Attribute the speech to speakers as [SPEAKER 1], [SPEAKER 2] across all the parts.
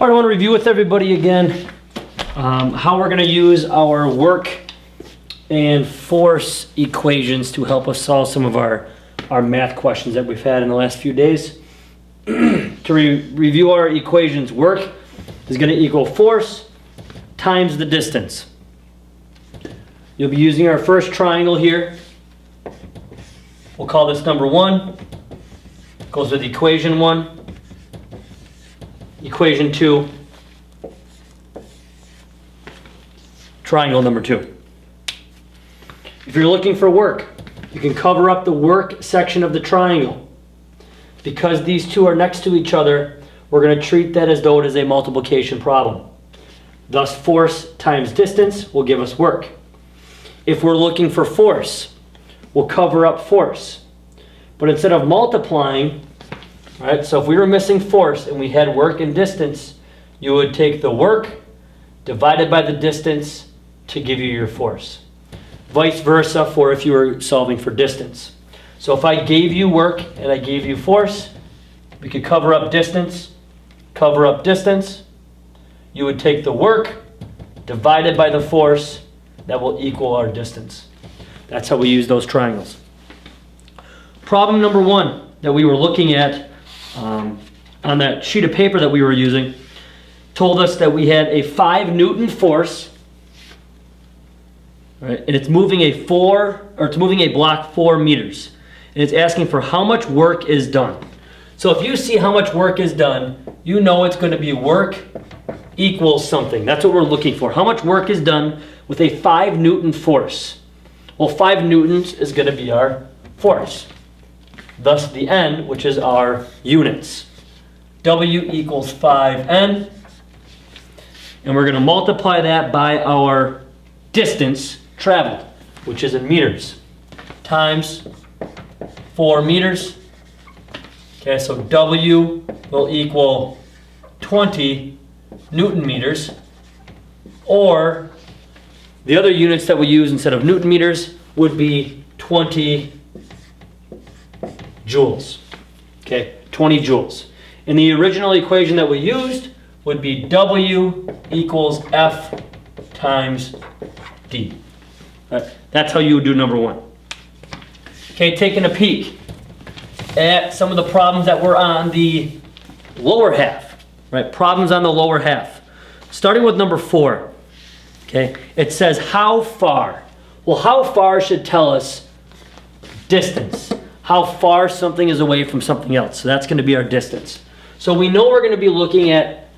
[SPEAKER 1] All right, I want to review with everybody again how we're going to use our work and force equations to help us solve some of our math questions that we've had in the last few days. To review our equations, work is going to equal force times the distance. You'll be using our first triangle here. We'll call this number 1. Goes with equation 1. Equation 2. Triangle number 2. If you're looking for work, you can cover up the work section of the triangle. Because these two are next to each other, we're going to treat that as though it is a multiplication problem. Thus, force times distance will give us work. If we're looking for force, we'll cover up force. But instead of multiplying, right, so if we were missing force and we had work and distance, you would take the work divided by the distance to give you your force. Vice versa for if you were solving for distance. So if I gave you work and I gave you force, we could cover up distance. You would take the work divided by the force that will equal our distance. That's how we use those triangles. Problem number 1 that we were looking at on that sheet of paper that we were using told us that we had a 5 Newton force, right? And it's moving a block 4 meters. And it's asking for how much work is done. So if you see how much work is done, you know it's going to be work equals something. That's what we're looking for. How much work is done with a 5 Newton force? Well, 5 newtons is going to be our force. Thus the N, which is our units. W equals 5N. And we're going to multiply that by our distance traveled, which is in meters, times 4 meters. Okay, so W will equal 20 Newton meters, or the other units that we use instead of Newton meters would be 20 joules. Okay, 20 joules. And the original equation that we used would be W equals F times D. That's how you would do number 1. Okay, taking a peek at some of the problems that were on the lower half, right? Problems on the lower half. Starting with number 4, okay? It says how far. Well, how far should tell us distance. How far something is away from something else. So that's going to be our distance. So we know we're going to be looking at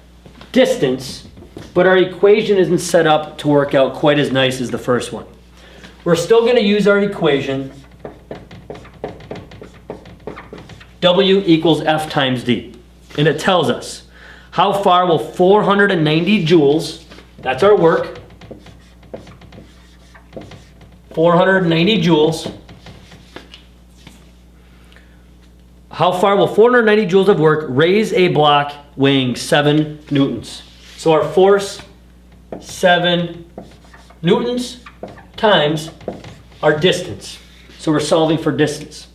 [SPEAKER 1] distance, but our equation isn't set up to work out quite as nice as the first one. We're still going to use our equation W equals F times D. And it tells us how far will 490 joules, that's our work, 490 joules. How far will 490 joules of work raise a block weighing 7 newtons? So our force, 7 newtons times our distance. So we're solving for distance.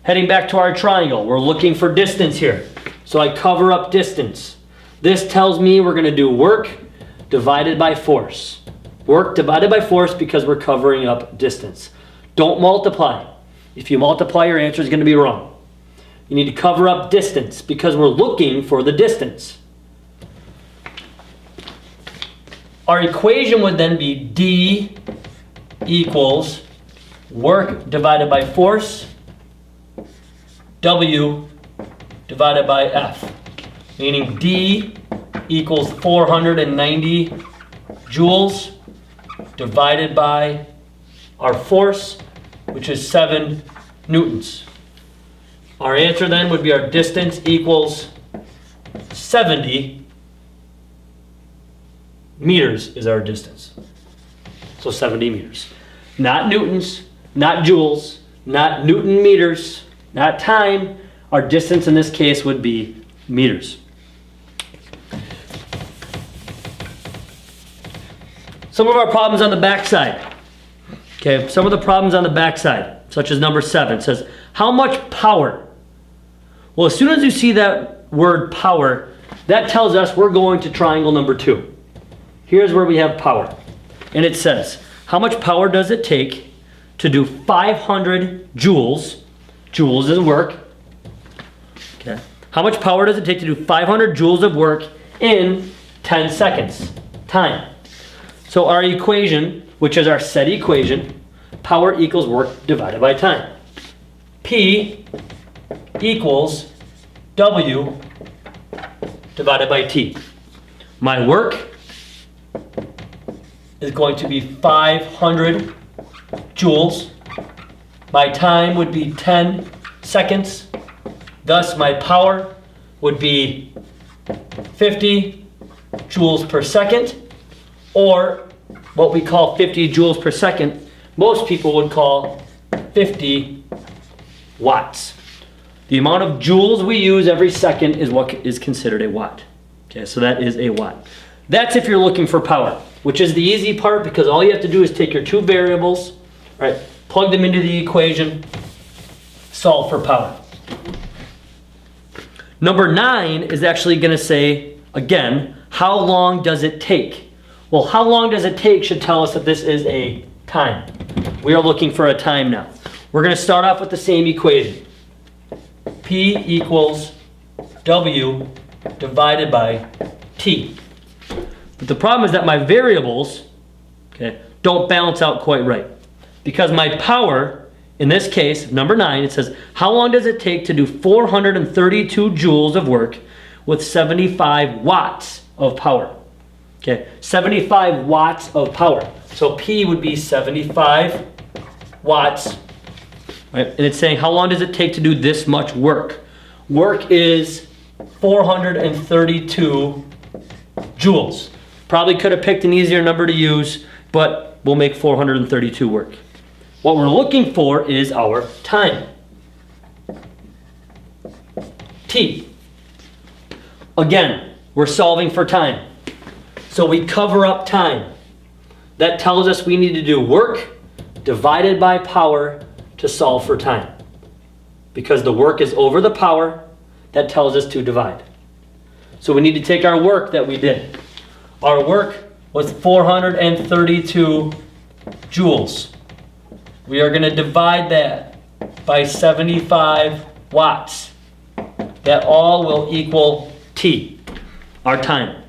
[SPEAKER 1] Heading back to our triangle, we're looking for distance here. So I cover up distance. This tells me we're going to do work divided by force. Work divided by force because we're covering up distance. Don't multiply. If you multiply, your answer is going to be wrong. You need to cover up distance because we're looking for the distance. Our equation would then be D equals work divided by force, W divided by F, meaning D equals 490 joules divided by our force, which is 7 newtons. Our answer then would be our distance equals 70 meters is our distance. So 70 meters. Not newtons, not joules, not Newton meters, not time. Our distance in this case would be meters. Some of our problems on the back side. Okay, some of the problems on the back side, such as number 7, says, how much power? Well, as soon as you see that word power, That tells us we're going to triangle number 2. Here's where we have power. And it says, how much power does it take to do 500 joules? Joules is work. Okay. How much power does it take to do 500 joules of work in 10 seconds? Time. So our equation, which is our set equation, power equals work divided by time. P equals W divided by T. My work is going to be 500 joules. My time would be 10 seconds. Thus, my power would be 50 joules per second, or what we call 50 joules per second, most people would call 50 watts. The amount of joules we use every second is what is considered a watt. Okay, so that is a watt. That's if you're looking for power, which is the easy part because all you have to do is take your two variables, right, plug them into the equation, solve for power. Number 9 is actually going to say, again, how long does it take? Well, how long does it take should tell us that this is a time. We are looking for a time now. We're going to start off with the same equation. P equals W divided by T. But the problem is that my variables, okay, don't balance out quite right. Because my power, in this case, number 9, it says, how long does it take to do 432 joules of work with 75 watts of power? Okay, 75 watts of power. So P would be 75 watts. Right? And it's saying, how long does it take to do this much work? Work is 432 joules. Probably could have picked an easier number to use, but we'll make 432 work. What we're looking for is our time. T. Again, we're solving for time. So we cover up time. That tells us we need to do work divided by power to solve for time. Because the work is over the power, that tells us to divide. So we need to take our work that we did. Our work was 432 joules. We are going to divide that by 75 watts. That all will equal T, our time.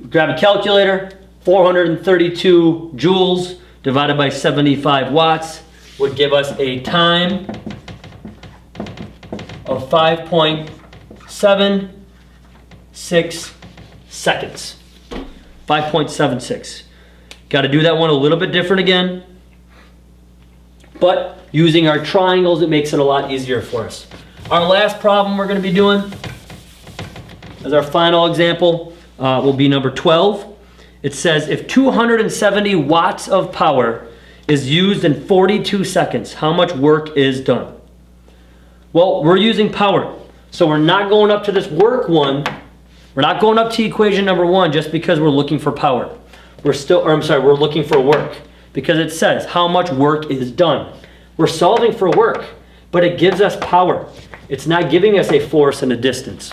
[SPEAKER 1] Grab a calculator, 432 joules divided by 75 watts would give us a time of 5.76 seconds. 5.76. Got to do that one a little bit different again. But using our triangles, it makes it a lot easier for us. Our last problem we're going to be doing as our final example will be number 12. It says if 270 watts of power is used in 42 seconds, how much work is done? Well, we're using power. So we're not going up to this work one. We're not going up to equation number 1 just because we're looking for power. We're looking for work. Because it says how much work is done. We're solving for work, but it gives us power. It's not giving us a force and a distance.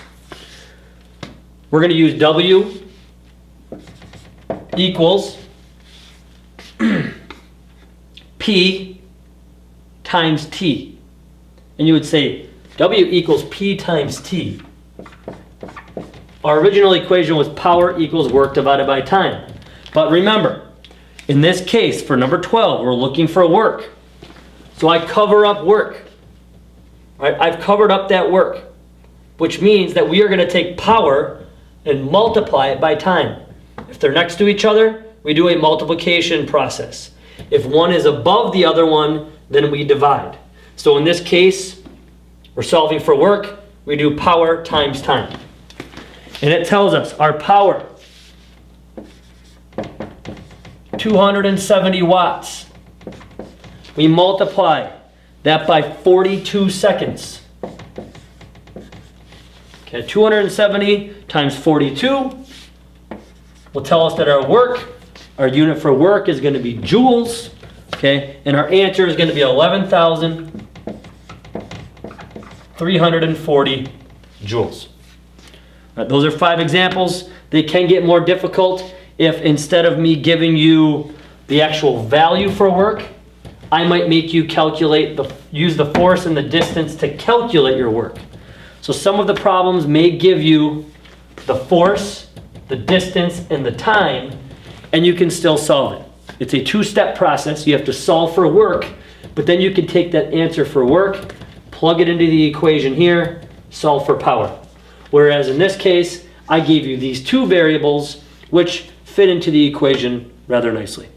[SPEAKER 1] We're going to use W equals P times T. And you would say W equals P times T. Our original equation was power equals work divided by time. But remember, in this case, for number 12, we're looking for work. So I cover up work. Right? I've covered up that work, which means that we are going to take power and multiply it by time. If they're next to each other, we do a multiplication process. If one is above the other one, then we divide. So in this case, we're solving for work. We do power times time. And it tells us our power, 270 watts. We multiply that by 42 seconds. Okay, 270 times 42 will tell us that our unit for work is going to be joules. Okay, and our answer is going to be 11,340 joules. Those are 5 examples. They can get more difficult if instead of me giving you the actual value for work, I might make you use the force and the distance to calculate your work. So some of the problems may give you the force, the distance, and the time, and you can still solve it. It's a 2-step process. You have to solve for work, but then you can take that answer for work, plug it into the equation here, solve for power. Whereas in this case, I gave you these 2 variables which fit into the equation rather nicely.